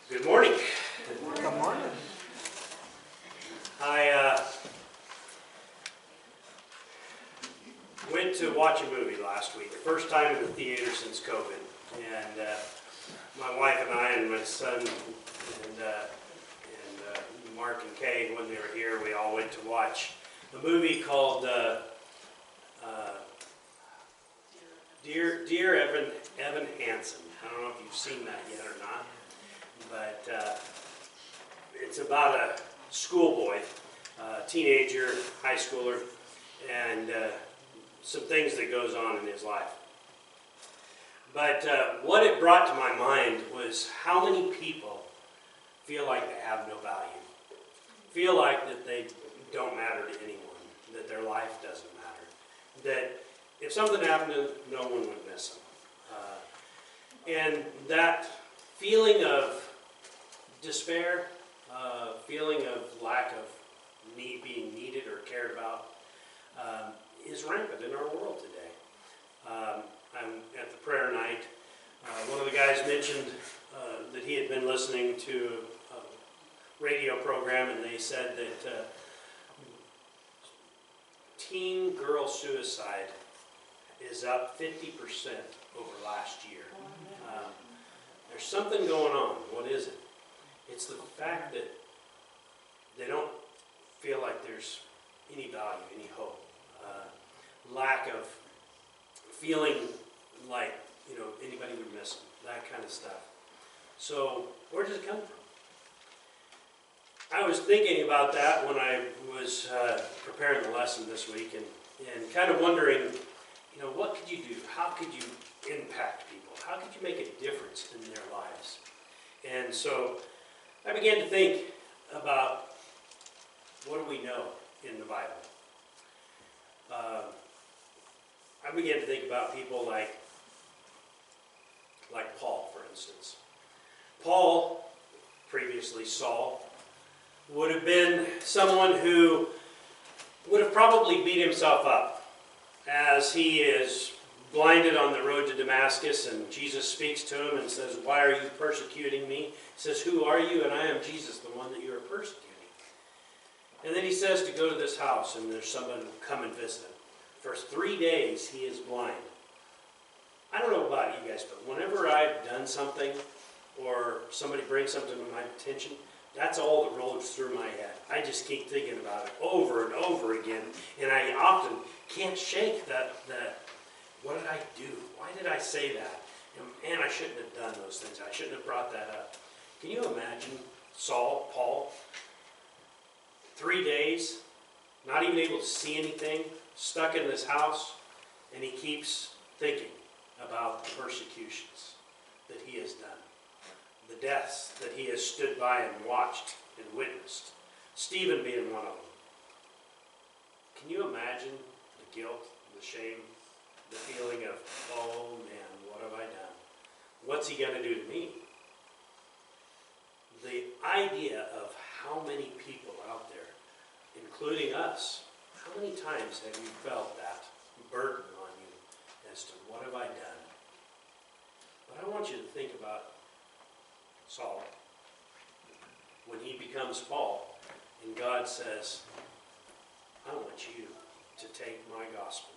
Good morning. Good morning. I went to watch a movie last week, the first time in the theater since COVID. And my wife and I and my son and Mark and Kay, when they were here, we all went to watch a movie called Dear Evan Hansen. I don't know if you've seen that yet or not, but it's about a schoolboy, teenager, high schooler, and some things that goes on in his life. But what it brought to my mind was how many people feel like they have no value, feel like that they don't matter to anyone, that their life doesn't matter, that if something happened to them, no one would miss them. And that feeling of despair, feeling of lack of being needed or cared about, is rampant in our world today. I'm at the prayer night. One of the guys mentioned that he had been listening to a radio program, and they said that teen girl suicide is up 50% over last year. There's something going on. What is it? It's the fact that they don't feel like there's any value, any hope. Lack of feeling like, anybody would miss them, that kind of stuff. So, where does it come from? I was thinking about that when I was preparing the lesson this week and kind of wondering, what could you do? How could you impact people? How could you make a difference in their lives? And so I began to think about what do we know in the Bible. I began to think about people like Paul, for instance. Paul, previously Saul, would have been someone who would have probably beat himself up as he is blinded on the road to Damascus, and Jesus speaks to him and says, "Why are you persecuting me?" He says, "Who are you?" "And I am Jesus, the one that you are persecuting." And then he says to go to this house, and there's someone who will come and visit him. For 3 days, he is blind. I don't know about you guys, but whenever I've done something or somebody brings something to my attention, that's all that rolls through my head. I just keep thinking about it over and over again, and I often can't shake that what did I do? Why did I say that? And man, I shouldn't have done those things. I shouldn't have brought that up. Can you imagine Paul, 3 days, not even able to see anything, stuck in this house, and he keeps thinking about the persecutions that he has done, the deaths that he has stood by and watched and witnessed, Stephen being one of them. Can you imagine the guilt, the shame, the feeling of, oh man, what have I done? What's he going to do to me? The idea of how many people out there, including us, how many times have you felt that burden on you as to what have I done? But I want you to think about Saul when he becomes Paul, and God says, I want you to take my gospel,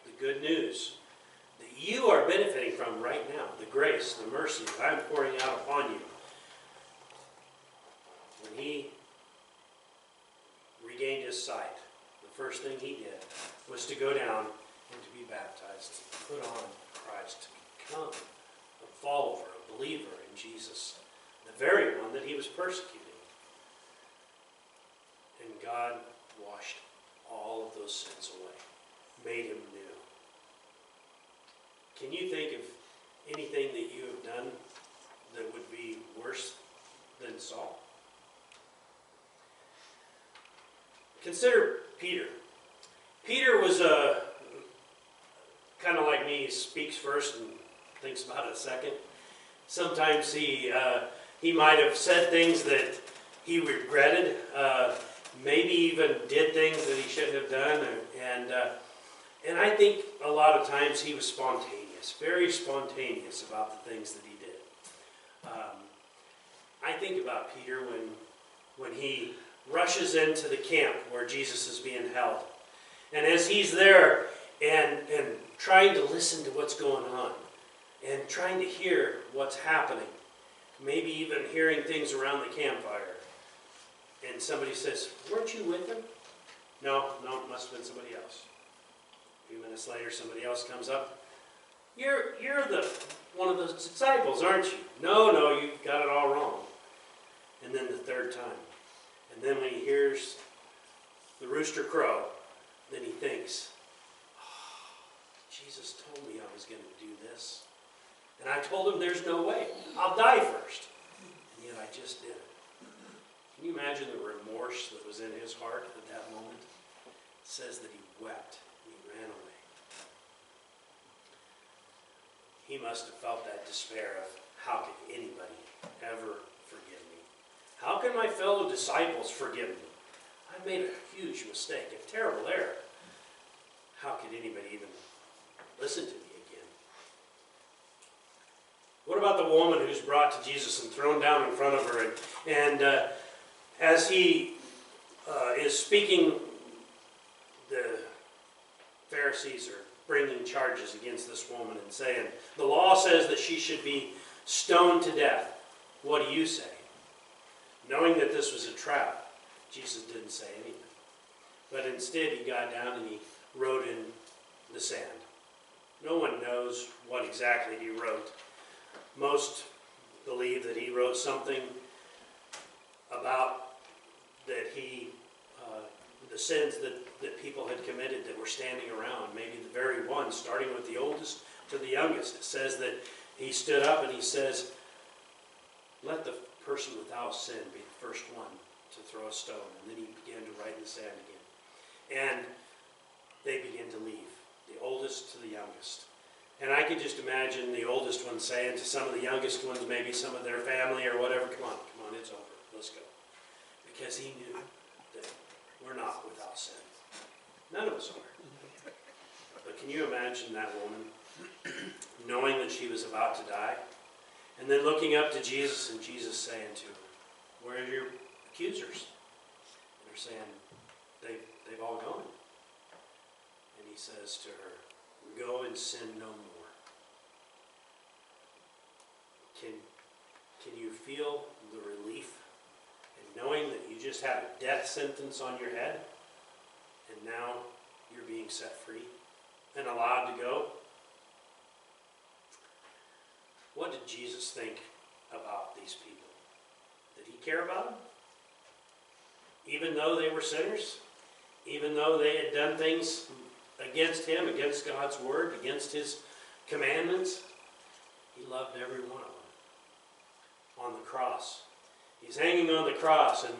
the good news that you are benefiting from right now, the grace, the mercy that I'm pouring out upon you. When he regained his sight, the first thing he did was to go down and to be baptized, to put on Christ, to become a follower, a believer in Jesus, the very one that he was persecuting. And God washed all of those sins away, made him new. Can you think of anything that you have done that would be worse than Saul? Consider Peter. Peter was kind of like me. He speaks first and thinks about it a second. Sometimes he might have said things that he regretted, maybe even did things that he shouldn't have done, and I think a lot of times he was spontaneous, very spontaneous about the things that he did. I think about Peter when he rushes into the camp where Jesus is being held. And as he's there and trying to listen to what's going on and trying to hear what's happening, maybe even hearing things around the campfire, and somebody says, "Weren't you with him?" No, it must have been somebody else. A few minutes later, somebody else comes up. You're one of the disciples, aren't you? No, you got it all wrong. And then the third time. And then when he hears the rooster crow, then he thinks, oh, Jesus told me I was going to do this. And I told him there's no way. I'll die first. And yet I just did it. Can you imagine the remorse that was in his heart at that moment? It says that he wept and he ran away. He must have felt that despair of, how could anybody ever forgive me? How can my fellow disciples forgive me? I've made a huge mistake, a terrible error. How could anybody even listen to me again? What about the woman who's brought to Jesus and thrown down in front of her, and as he is speaking, the Pharisees are bringing charges against this woman and saying, the law says that she should be stoned to death. What do you say? Knowing that this was a trap, Jesus didn't say anything. But instead he got down and he wrote in the sand. No one knows what exactly he wrote. Most believe that he wrote something about that the sins that people had committed that were standing around, maybe the very ones, starting with the oldest to the youngest. It says that he stood up and he says, let the person without sin be the first one to throw a stone. And then he began to write in the sand again. And they began to leave, the oldest to the youngest. And I could just imagine the oldest one saying to some of the youngest ones, maybe some of their family or whatever, come on, it's over, let's go. Because he knew that we're not without sin. None of us are. But can you imagine that woman knowing that she was about to die, and then looking up to Jesus and Jesus saying to her, where are your accusers? And they're saying, they've all gone. And he says to her, go and sin no more. Can you feel the relief in knowing that you just had a death sentence on your head, and now you're being set free and allowed to go? What did Jesus think about these people? Did he care about them? Even though they were sinners? Even though they had done things against him, against God's word, against his commandments? He loved every one of them. On the cross. He's hanging on the cross, and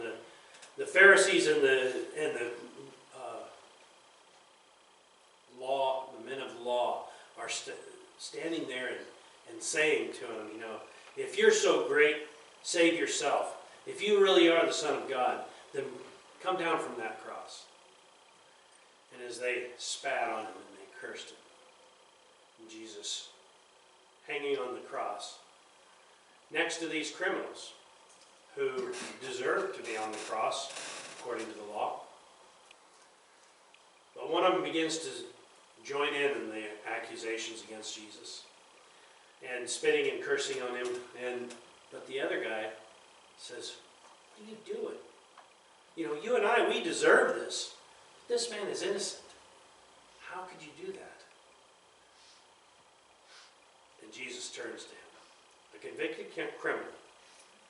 the Pharisees and the law, the men of the law, are standing there and saying to him, if you're so great, save yourself. If you really are the Son of God, then come down from that cross. And as they spat on him and they cursed him, and Jesus hanging on the cross, next to these criminals who deserved to be on the cross, according to the law. But one of them begins to join in the accusations against Jesus, and spitting and cursing on him. But the other guy says, what are you doing? You and I, we deserve this. This man is innocent. How could you do that? And Jesus turns to him. A convicted criminal,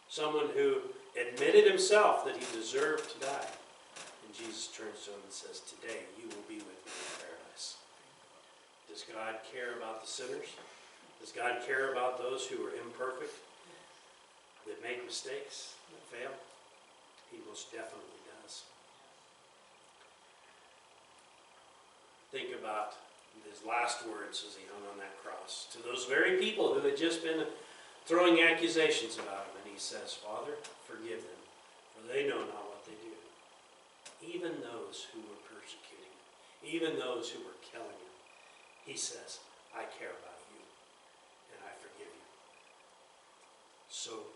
someone who admitted himself that he deserved to die. And Jesus turns to him and says, today you will be with me in paradise. Does God care about the sinners? Does God care about those who are imperfect, that make mistakes, that fail? He most definitely does. Think about his last words as he hung on that cross to those very people who had just been throwing accusations about him. And he says, Father, forgive them, for they know not what they do. Even those who were persecuting him, even those who were killing him, he says, I care about you, and I forgive you. So,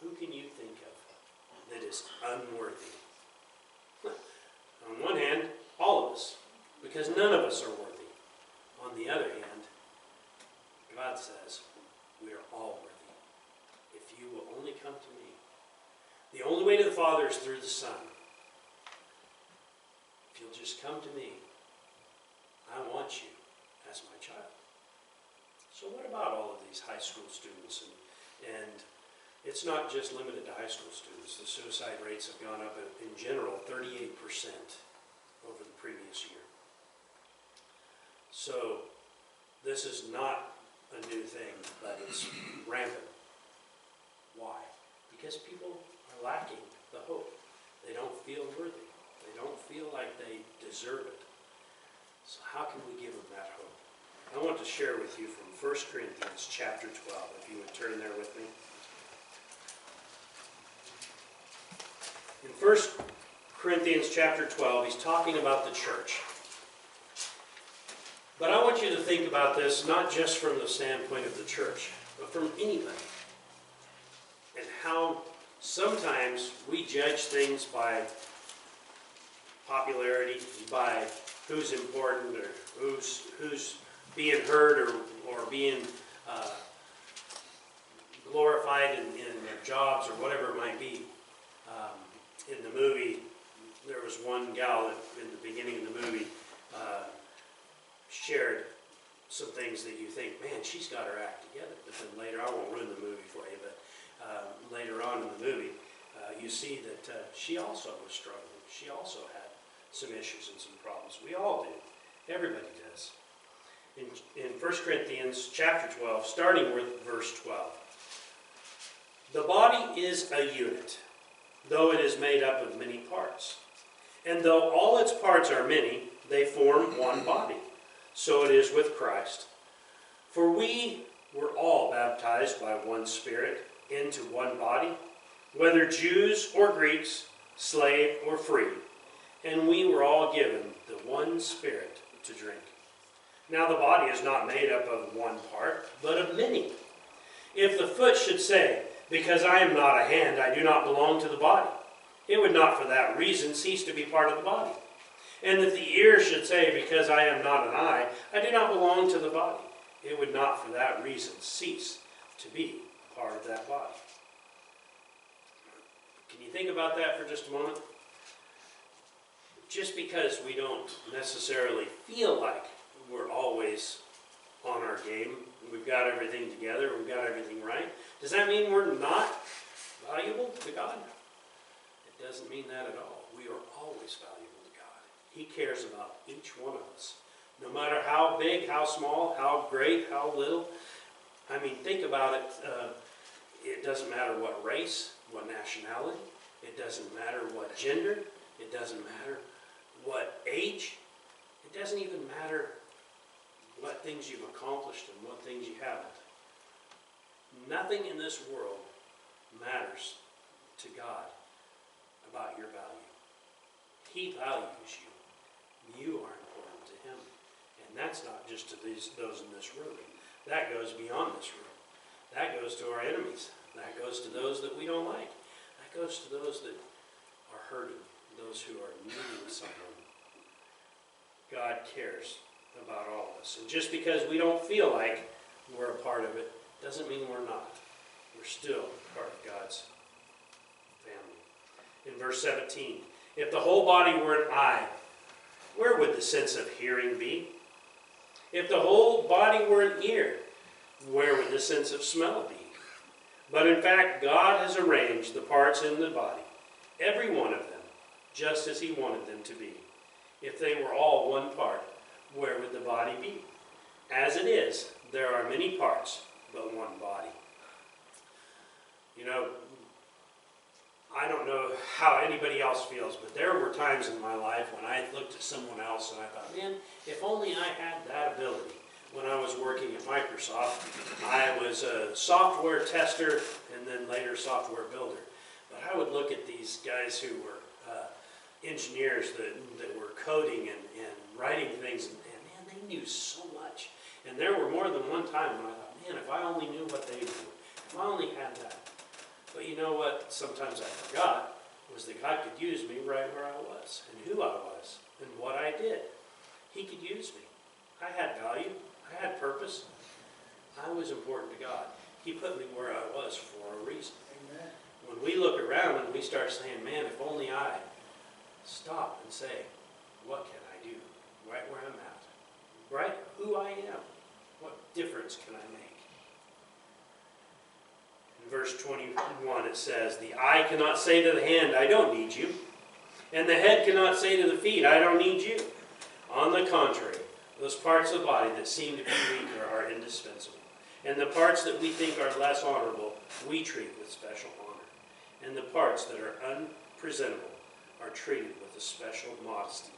Who can you think of that is unworthy? On one hand, all of us, because none of us are worthy. On the other hand, God says we are all worthy. If you will only come to me. The only way to the Father is through the Son. If you'll just come to me, I want you as my child. So what about all of these high school students? And it's not just limited to high school students. The suicide rates have gone up in general 38% over the previous year. So this is not a new thing, but it's rampant. Why? Because people are lacking the hope. They don't feel worthy. They don't feel like they deserve it. So how can we give them that hope? I want to share with you from 1 Corinthians chapter 12, if you would turn there with me. In 1 Corinthians chapter 12, he's talking about the church. But I want you to think about this not just from the standpoint of the church, but from anybody. And how sometimes we judge things by popularity, by who's important or who's being heard or being glorified in their jobs or whatever it might be. In the movie, there was one gal that in the beginning of the movie shared some things that you think, man, she's got her act together. But then later, I won't ruin the movie for you, but later on in the movie, you see that she also was struggling. She also had some issues and some problems. We all do. Everybody does. In 1 Corinthians chapter 12, starting with verse 12. The body is a unit, though it is made up of many parts. And though all its parts are many, they form one body. So it is with Christ. For we were all baptized by one Spirit into one body, whether Jews or Greeks, slave or free, and we were all given the one Spirit to drink. Now the body is not made up of one part, but of many. If the foot should say, because I am not a hand, I do not belong to the body, it would not for that reason cease to be part of the body. And if the ear should say, because I am not an eye, I do not belong to the body, it would not for that reason cease to be part of that body. Can you think about that for just a moment? Just because we don't necessarily feel like we're always on our game, we've got everything together, we've got everything right, does that mean we're not valuable to God? It doesn't mean that at all. We are always valuable to God. He cares about each one of us. No matter how big, how small, how great, how little. I mean, think about it. It doesn't matter what race, what nationality. It doesn't matter what gender. It doesn't matter what age. It doesn't even matter what things you've accomplished and what things you haven't. Nothing in this world matters to God about your value. He values you. You are important to Him. And that's not just to those in this room. That goes beyond this room. That goes to our enemies. That goes to those that we don't like. That goes to those that are hurting, those who are needing someone. God cares about all of us. And just because we don't feel like we're a part of it, doesn't mean we're not. We're still part of God's family. In verse 17, if the whole body were an eye, where would the sense of hearing be? If the whole body were an ear, where would the sense of smell be? But in fact, God has arranged the parts in the body, every one of them, just as He wanted them to be. If they were all one part, where would the body be? As it is, there are many parts, but one body. You know, I don't know how anybody else feels, but there were times in my life when I looked at someone else and I thought, man, if only I had that ability. When I was working at Microsoft, I was a software tester and then later software builder. But I would look at these guys who were engineers that were coding and writing things, and man, they knew so much. And there were more than one time when I thought, man, if I only knew what they knew, if I only had that. But you know what sometimes I forgot was that God could use me right where I was and who I was and what I did. He could use me. I had value. I had purpose. I was important to God. He put me where I was for a reason. Amen. When we look around and we start saying, man, if only I stop and say, what can I do right where I'm at? Right who I am? What difference can I make? In verse 21 it says, the eye cannot say to the hand, I don't need you. And the head cannot say to the feet, I don't need you. On the contrary, those parts of the body that seem to be weaker are indispensable. And the parts that we think are less honorable, we treat with special honor. And the parts that are unpresentable are treated with a special modesty.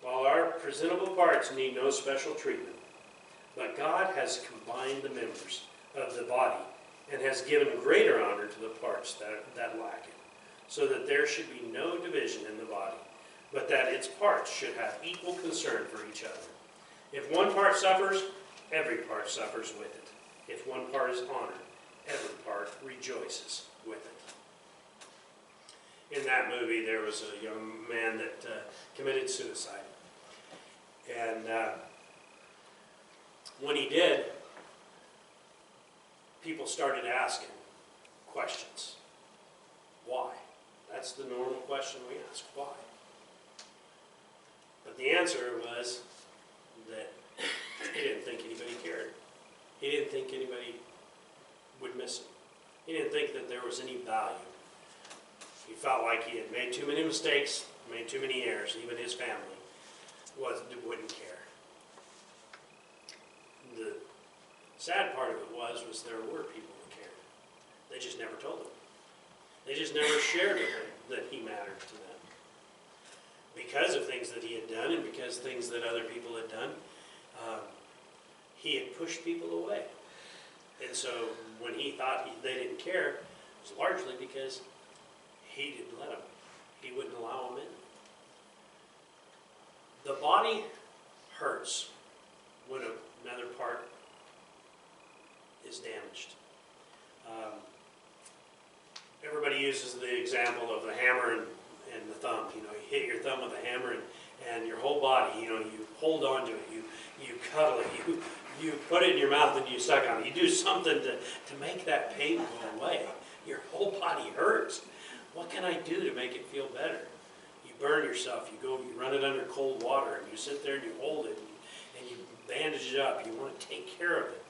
While our presentable parts need no special treatment, but God has combined the members of the body and has given greater honor to the parts that lack it, so that there should be no division in the body, but that its parts should have equal concern for each other. If one part suffers, every part suffers with it. If one part is honored, every part rejoices with it. In that movie, there was a young man that committed suicide. And when he did, people started asking questions. Why? That's the normal question we ask. Why? But the answer was that he didn't think anybody cared. He didn't think anybody would miss him. He didn't think that there was any value. He felt like he had made too many mistakes, made too many errors. Even his family wouldn't care. The sad part of it was there were people who cared. They just never told him. They just never shared with him that he mattered to them. Because of things that he had done and because things that other people had done, he had pushed people away. And so when he thought they didn't care, it was largely because he didn't let them. He wouldn't allow them in. The body hurts when another part is damaged. Everybody uses the example of the hammer and the thumb. You know, you hit your thumb with a hammer and your whole body, you know, you hold on to it, you cuddle it, you put it in your mouth and you suck on it. You do something to make that pain go away. Your whole body hurts. What can I do to make it feel better? You burn yourself, you run it under cold water, and you sit there and you hold it, and you bandage it up. You want to take care of it.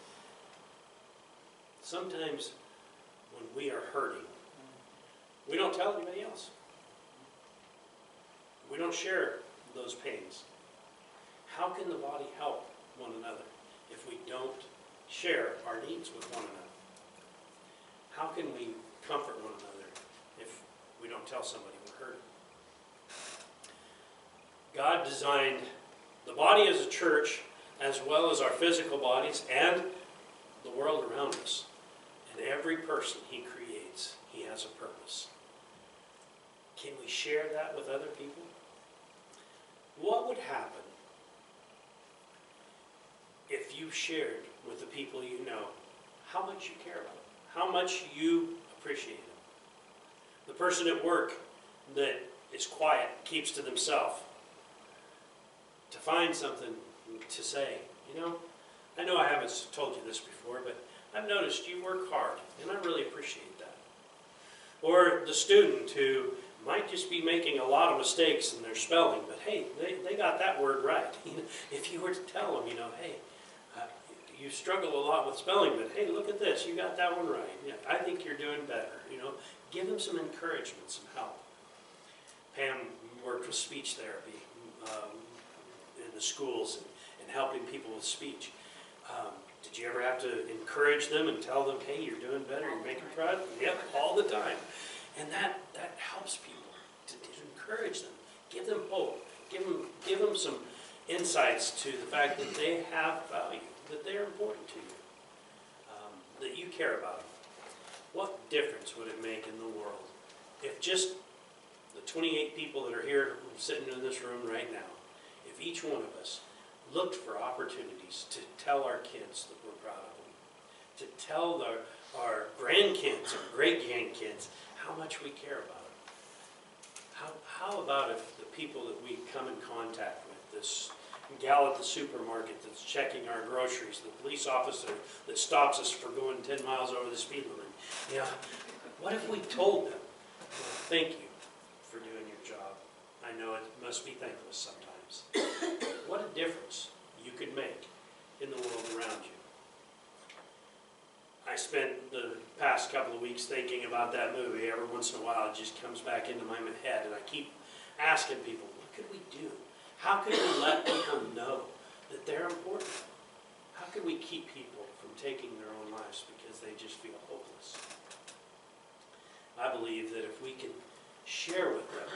Sometimes when we are hurting, we don't tell anybody else. We don't share those pains. How can the body help one another if we don't share our needs with one another? How can we comfort one another if we don't tell somebody we're hurting? God designed the body as a church as well as our physical bodies and the world around us. And every person he creates, he has a purpose. Can we share that with other people? What would happen if you shared with the people you know how much you care about them, how much you appreciate them? The person at work that is quiet, keeps to themselves, to find something to say. You know I haven't told you this before, but I've noticed you work hard, and I really appreciate that. Or the student who might just be making a lot of mistakes in their spelling, but hey, they got that word right. If you were to tell them, hey, you struggle a lot with spelling, but hey, look at this, you got that one right. Yeah, I think you're doing better. Give them some encouragement, some help. Pam worked with speech therapy in the schools and helping people with speech. Did you ever have to encourage them and tell them, hey, you're doing better, you're making progress? Yep, all the time. And that helps people to encourage them, give them hope, give them some insights to the fact that they have value, that they're important to you, that you care about them. What difference would it make in the world if just the 28 people that are here sitting in this room right now, if each one of us looked for opportunities to tell our kids that we're proud of them, to tell our grandkids, our great-grandkids, how much we care about them. How about if the people that we come in contact with, this gal at the supermarket that's checking our groceries, the police officer that stops us for going 10 miles over the speed limit, you know, what if we told them, well, thank you for doing your job. I know it must be thankless sometimes. What a difference you could make in the world around you. I spent the past couple of weeks thinking about that movie. Every once in a while it just comes back into my head, and I keep asking people, what could we do? How could we let people know that they're important? How could we keep people from taking their own lives because they just feel hopeless? I believe that if we can share with them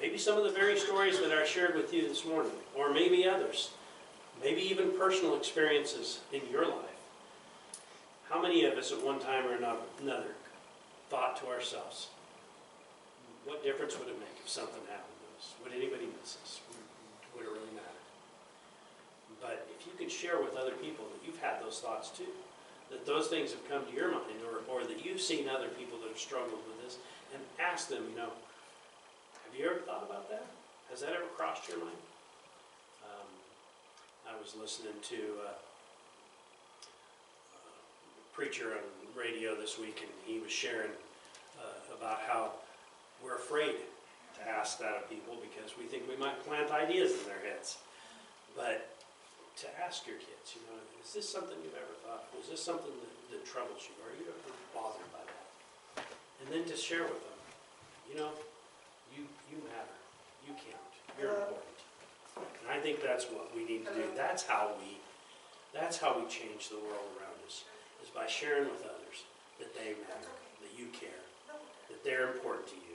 maybe some of the very stories that I shared with you this morning, or maybe others, maybe even personal experiences in your life. How many of us at one time or another thought to ourselves, what difference would it make if something happened to us? Would anybody miss us? Would it really matter? But if you can share with other people that you've had those thoughts too, that those things have come to your mind, or that you've seen other people that have struggled with this, and ask them, you know, have you ever thought about that? Has that ever crossed your mind? I was listening to a preacher on the radio this week, and he was sharing about how we're afraid to ask that of people because we think we might plant ideas in their heads. But to ask your kids, you know, is this something you've ever thought of? Is this something that troubles you? Are you ever bothered by that? And then to share with them, you know, you matter. You count. You're important. And I think that's what we need to do. That's how we change the world around us, is by sharing with others that they matter, that you care, that they're important to you.